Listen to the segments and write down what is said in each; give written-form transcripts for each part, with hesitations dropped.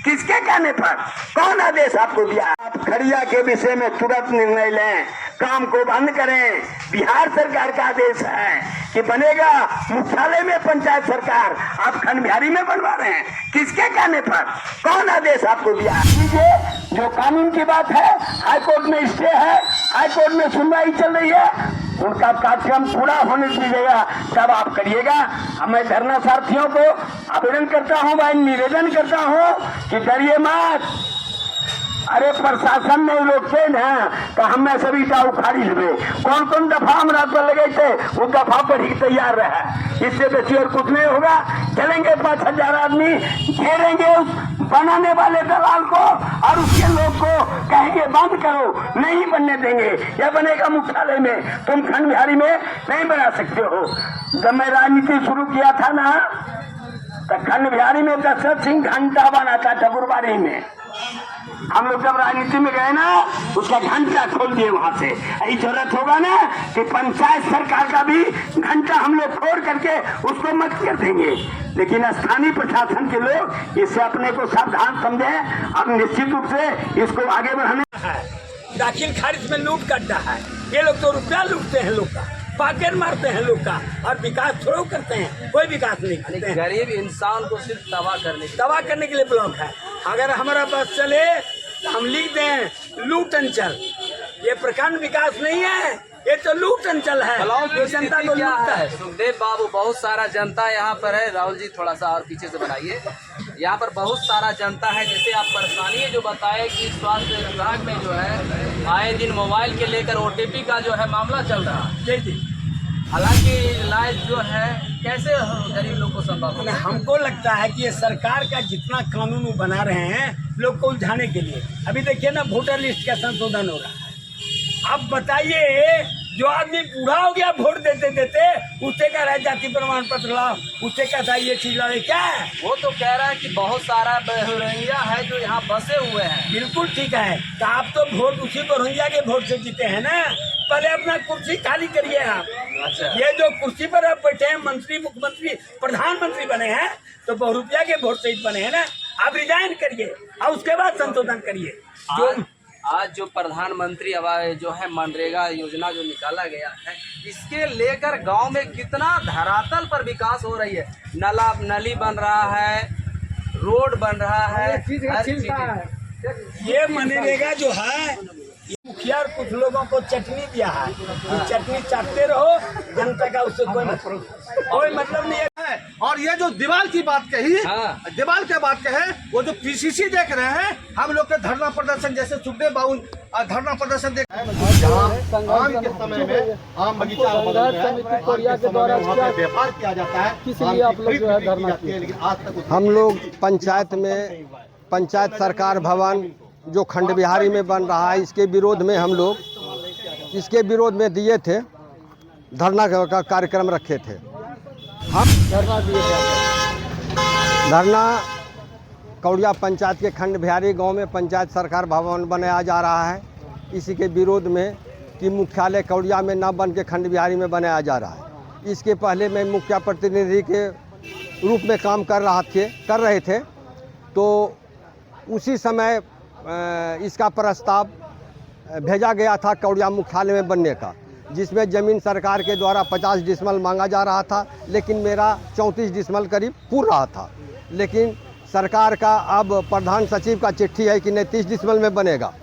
किसके कहने पर? कौन आदेश आपको दिया? आप खड़िया के विषय में तुरंत निर्णय लें, काम को बंद करें। बिहार सरकार का आदेश है कि बनेगा मुख्यालय में पंचायत सरकार, आप खंड बिहारी में बनवा रहे हैं। किसके कहने पर? कौन आदेश आपको दिया? जो कानून की बात है, हाई कोर्ट में स्टे है, हाई कोर्ट में सुनवाई चल रही है, उनका कार्यक्रम पूरा होने दीजिएगा तब आप करिएगा। मैं धरना साथियों को आवेदन करता हूं, भाई निवेदन करता हूं कि डरिए मत। अरे प्रशासन में रोकते ना तो हमें सभी का उखाड़ी लेवे। कौन कौन दफा हमारा पर लगे थे, वो दफा पर ही तैयार रहा। इससे बेसी और कुछ नहीं होगा। चलेंगे 5000 आदमी, घेरेंगे उस बनाने वाले दलाल को और उसके लोग को कहेंगे बंद करो, नहीं बनने देंगे। यह बनेगा मुख्यालय में, तुम खंड बिहारी में नहीं बना सकते हो। जब मैं राजनीति शुरू किया था ना तो खंड बिहारी में दशरथ सिंह घंटा बना था ठकुरबाड़ी में। हम लोग जब राजनीति में गए ना, उसका घंटा खोल दिए वहां से। यही जरूरत होगा ना कि पंचायत सरकार का भी घंटा हम लोग फोड़ करके उसको मत कर देंगे। लेकिन स्थानीय प्रशासन के लोग इससे अपने को सावधान समझे और निश्चित रूप से इसको आगे बढ़ाने है। दाखिल खारिज में लूट करता है। ये लोग तो रुपया लूटते हैं लोग का, पॉकेट मारते हैं लोग का, और विकास थोड़ा करते हैं। कोई विकास नहीं करते हैं। गरीब इंसान को सिर्फ तबाह करने के लिए ब्लॉक है। अगर हमारा बस चले तो हम लिख दें लूट अंचल। ये प्रखंड विकास नहीं है, ये तो लूट अंचल है। जो जनता को लूटता है। सुखदेव बाबू, बहुत सारा जनता यहाँ पर है। राहुल जी थोड़ा सा और पीछे से बनाइए। यहाँ पर बहुत सारा जनता है। जैसे आप परेशानी है जो बताए कि स्वास्थ्य विभाग में जो है आए दिन मोबाइल के लेकर OTP का जो है मामला चल रहा है। हालांकि इलाज जो है कैसे गरीब लोग को संभव है? हमको लगता है कि ये सरकार का जितना कानून वो बना रहे हैं लोग को उलझाने के लिए। अभी देखिए ना, वोटर लिस्ट का संशोधन हो रहा है। अब बताइए, जो आदमी बूढ़ा हो गया वोट देते देते, उससे कह रहा है जाति प्रमाण पत्र लाओ, उससे कहता है ये चीज लाओ। क्या है? वो तो कह रहा है कि बहुत सारा बहरैया है जो यहाँ बसे हुए हैं। बिल्कुल ठीक है। तो आप तो वोट उसी बहरैया के वोट से जीते हैं ना। पहले अपना कुर्सी खाली करिए आप। अच्छा। ये जो कुर्सी पर आप बैठे हैं, मंत्री, मुख्यमंत्री, प्रधानमंत्री बने हैं, तो बहुरुपया के वोट से बने हैं ना। आप रिजाइन करिए और उसके बाद संशोधन करिए। आज जो प्रधानमंत्री जो है मनरेगा योजना जो निकाला गया है, इसके लेकर गांव में कितना धरातल पर विकास हो रही है। नली बन रहा है, रोड बन रहा है, ये मनरेगा जो है, मुखिया और कुछ लोगों को चटनी दिया है। चटनी चाटते रहो, जनता का उससे कोई मतलब नहीं है। और ये जो दीवार की बात कही, हाँ। दीवार के बात कहे, वो जो PCC देख रहे हैं, हम लोग के धरना प्रदर्शन जैसे सुखदेव बाबू धरना प्रदर्शन देख रहे हैं। आम के समय में आम बगीचा व्यापार किया जाता है, इसलिए आप लोग जो है धरना किए। लेकिन आज तक हम लोग पंचायत में, पंचायत सरकार भवन जो खंड बिहारी में बन रहा है, इसके विरोध में हम लोग इसके विरोध में दिए थे, धरना का कार्यक्रम रखे थे। हम धरना दिए थे। धरना कौड़िया पंचायत के खंड बिहारी गांव में पंचायत सरकार भवन बनाया जा रहा है, इसी के विरोध में कि मुख्यालय कौड़िया में न बन के खंड बिहारी में बनाया जा रहा है। इसके पहले मैं मुखिया प्रतिनिधि के रूप में काम कर रहे थे, तो उसी समय इसका प्रस्ताव भेजा गया था कौड़िया मुख्यालय में बनने का, जिसमें ज़मीन सरकार के द्वारा 50 डिसमल मांगा जा रहा था, लेकिन मेरा 34 डिसमल करीब पूर रहा था। लेकिन सरकार का अब प्रधान सचिव का चिट्ठी है कि नहीं 30 डिसमल में बनेगा,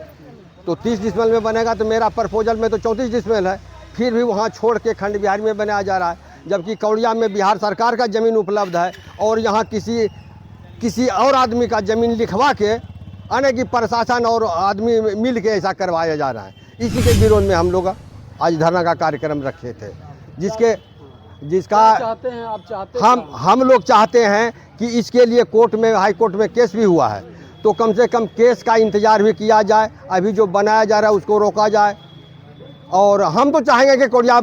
तो 30 डिसमल में बनेगा। तो मेरा प्रपोजल में तो 34 डिसमल है, फिर भी वहाँ छोड़ के खंड बिहारी में बनाया जा रहा है, जबकि कौड़िया में बिहार सरकार का ज़मीन उपलब्ध है और यहाँ किसी और आदमी का ज़मीन लिखवा के आने की प्रशासन और आदमी मिल के ऐसा करवाया जा रहा है। इसी के विरोध में हम लोग आज धरना का कार्यक्रम रखे थे, जिसका हम लोग चाहते हैं कि इसके लिए कोर्ट में, हाई कोर्ट में केस भी हुआ है, तो कम से कम केस का इंतजार भी किया जाए। अभी जो बनाया जा रहा है उसको रोका जाए। और हम तो चाहेंगे कि कौड़िया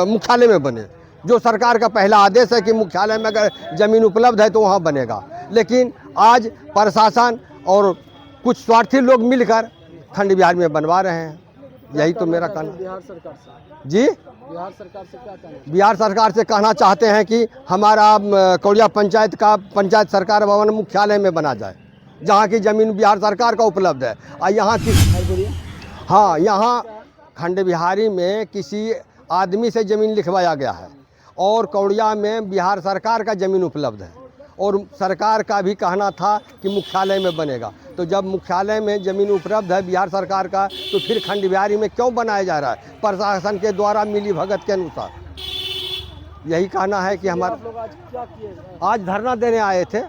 मुख्यालय में बने, जो सरकार का पहला आदेश है कि मुख्यालय में अगर ज़मीन उपलब्ध है तो वहाँ बनेगा। लेकिन आज प्रशासन और कुछ स्वार्थी लोग मिलकर खंड बिहारी में बनवा रहे हैं। यही तो मेरा कहना। बिहार सरकार से बिहार सरकार से क्या कहना? बिहार सरकार से कहना चाहते हैं कि हमारा कौड़िया पंचायत का पंचायत सरकार भवन मुख्यालय में बना जाए जहाँ की ज़मीन बिहार सरकार का उपलब्ध है। और यहाँ की हाँ, यहाँ खंड बिहारी में किसी आदमी से ज़मीन लिखवाया गया है और कौड़िया में बिहार सरकार का ज़मीन उपलब्ध है और सरकार का भी कहना था कि मुख्यालय में बनेगा। तो जब मुख्यालय में ज़मीन उपलब्ध है बिहार सरकार का, तो फिर खंड बिहारी में क्यों बनाया जा रहा है? प्रशासन के द्वारा मिली भगत के अनुसार। यही कहना है कि हमारा आज धरना देने आए थे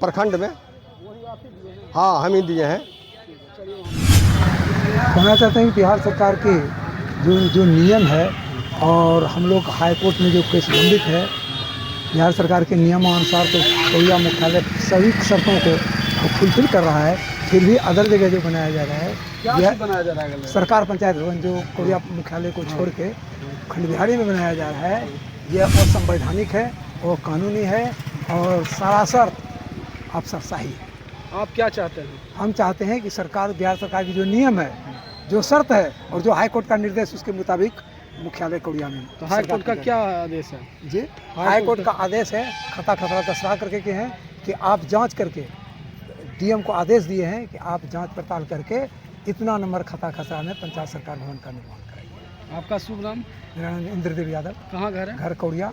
प्रखंड में। हाँ, हम ही दिए हैं। कहना चाहते हैं कि बिहार सरकार के जो नियम है और हम लोग हाई कोर्ट में जो केस लंबित है, बिहार सरकार के नियमानुसार तो कौड़िया मुख्यालय सभी शर्तों को फुलफिल कर रहा है, फिर भी अदर जगह जो बनाया जा रहा है, क्या बनाया जा रहा है? सरकार पंचायत भवन जो कौड़िया मुख्यालय को छोड़ के खंड बिहारी में बनाया जा रहा है, यह असंवैधानिक है और कानूनी है और सरासर अफसरशाही है। आप क्या चाहते हैं? हम चाहते हैं कि सरकार, बिहार सरकार की जो नियम है, जो शर्त है और जो हाई कोर्ट का निर्देश, उसके मुताबिक मुख्यालय कौड़िया में। तो हाई कोर्ट का क्या आदेश है? जी, हाई कोर्ट का आदेश है खता खतरा दसरा करके के हैं कि आप जांच करके, डीएम को आदेश दिए हैं कि आप जांच पड़ताल करके इतना नंबर खता खतरा में पंचायत सरकार भवन का निर्माण करेंगे। आपका शुभ नाम? मेरा नाम इंद्रदेव यादव। कहाँ घर है? घर कौड़िया।